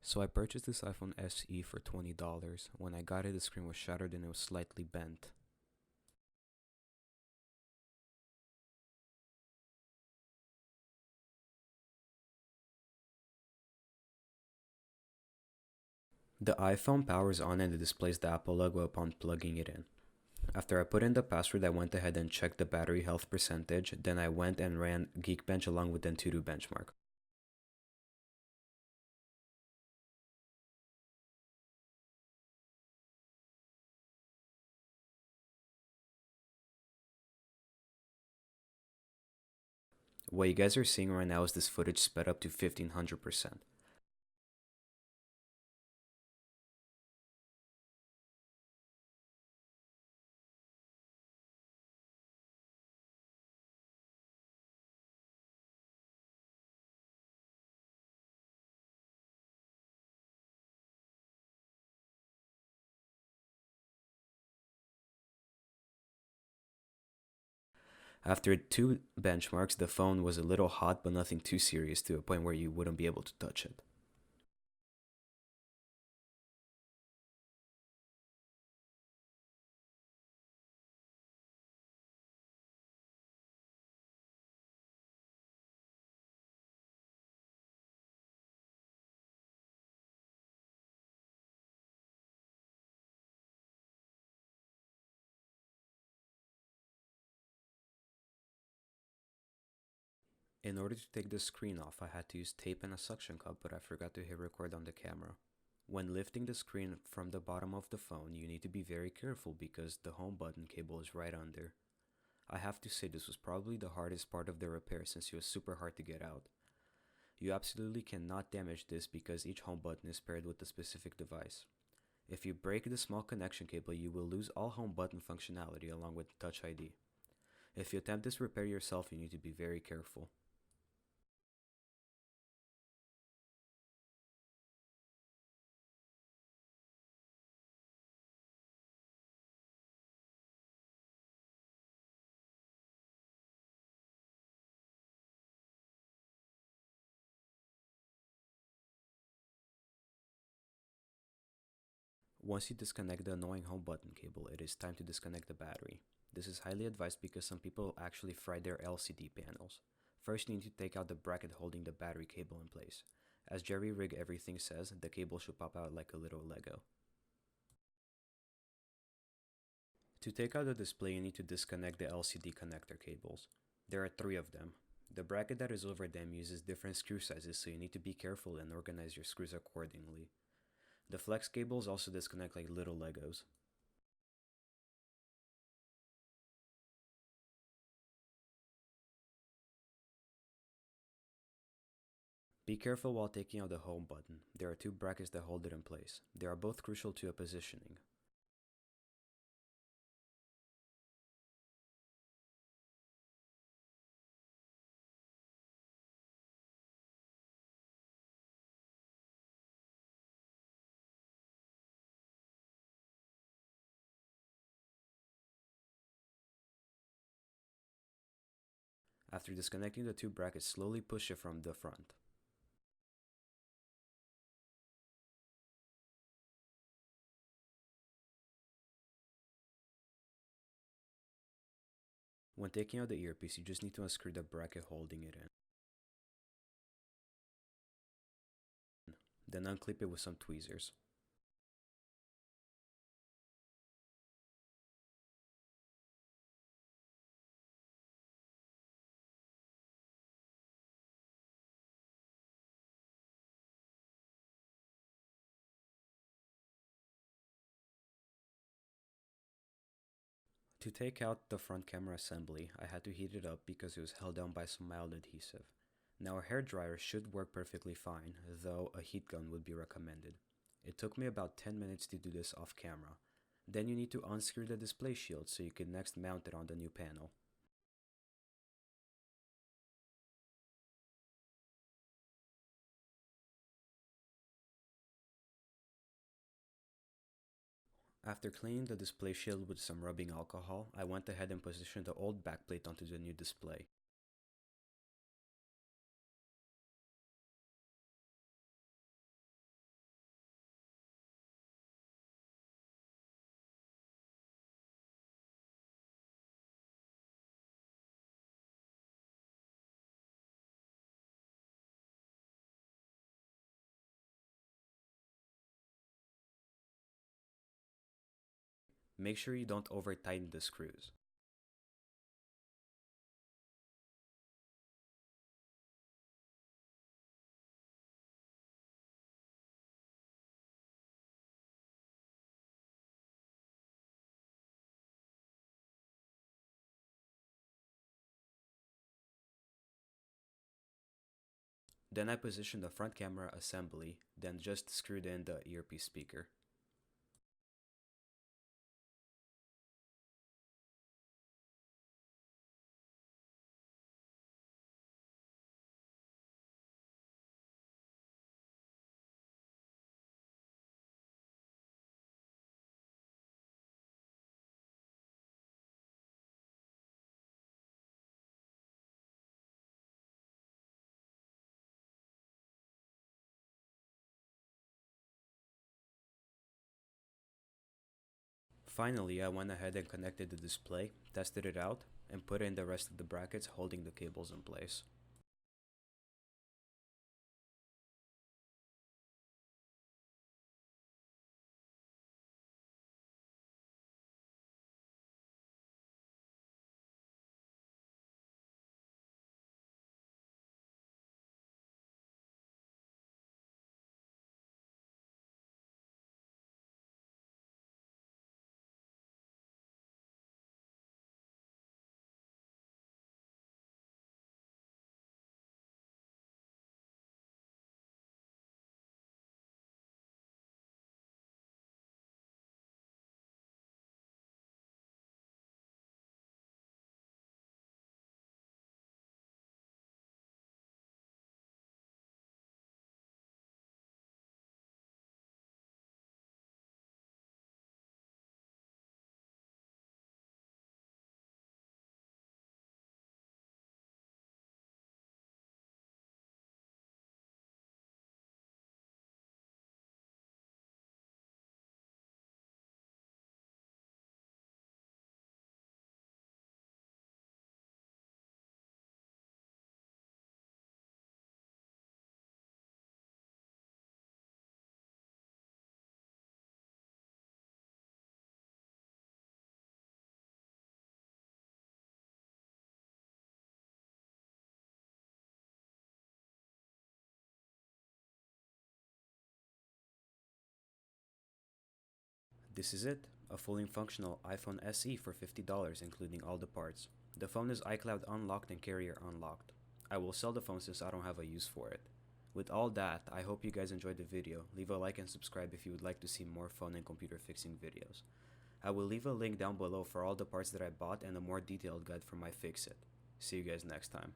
So I purchased this iPhone SE for $20. When I got it, the screen was shattered and it was slightly bent. The iPhone powers on and it displays the Apple logo upon plugging it in. After I put in the password, I went ahead and checked the battery health percentage. Then I went and ran Geekbench along with the Antutu benchmark. What you guys are seeing right now is this footage sped up to 1500%. After two benchmarks, the phone was a little hot but nothing too serious to a point where you wouldn't be able to touch it. In order to take the screen off, I had to use tape and a suction cup, but I forgot to hit record on the camera. When lifting the screen from the bottom of the phone, you need to be very careful because the home button cable is right under. I have to say this was probably the hardest part of the repair since it was super hard to get out. You absolutely cannot damage this because each home button is paired with a specific device. If you break the small connection cable, you will lose all home button functionality along with Touch ID. If you attempt this repair yourself, you need to be very careful. Once you disconnect the annoying home button cable, it is time to disconnect the battery. This is highly advised because some people actually fry their LCD panels. First, you need to take out the bracket holding the battery cable in place. As Jerry Rig Everything says, the cable should pop out like a little Lego. To take out the display, you need to disconnect the LCD connector cables. There are three of them. The bracket that is over them uses different screw sizes, so you need to be careful and organize your screws accordingly. The flex cables also disconnect like little Legos. Be careful while taking out the home button. There are two brackets that hold it in place. They are both crucial to a positioning. After disconnecting the two brackets, slowly push it from the front. When taking out the earpiece, you just need to unscrew the bracket holding it in. Then unclip it with some tweezers. To take out the front camera assembly, I had to heat it up because it was held down by some mild adhesive. Now a hairdryer should work perfectly fine, though a heat gun would be recommended. It took me about 10 minutes to do this off camera. Then you need to unscrew the display shield so you can next mount it on the new panel. After cleaning the display shield with some rubbing alcohol, I went ahead and positioned the old backplate onto the new display. Make sure you don't over tighten the screws. Then I positioned the front camera assembly, then just screwed in the earpiece speaker. Finally, I went ahead and connected the display, tested it out, and put in the rest of the brackets holding the cables in place. This is it, a fully functional iPhone SE for $50 including all the parts. The phone is iCloud unlocked and carrier unlocked. I will sell the phone since I don't have a use for it. With all that, I hope you guys enjoyed the video. Leave a like and subscribe if you would like to see more phone and computer fixing videos. I will leave a link down below for all the parts that I bought and a more detailed guide for my iFixIt. See you guys next time.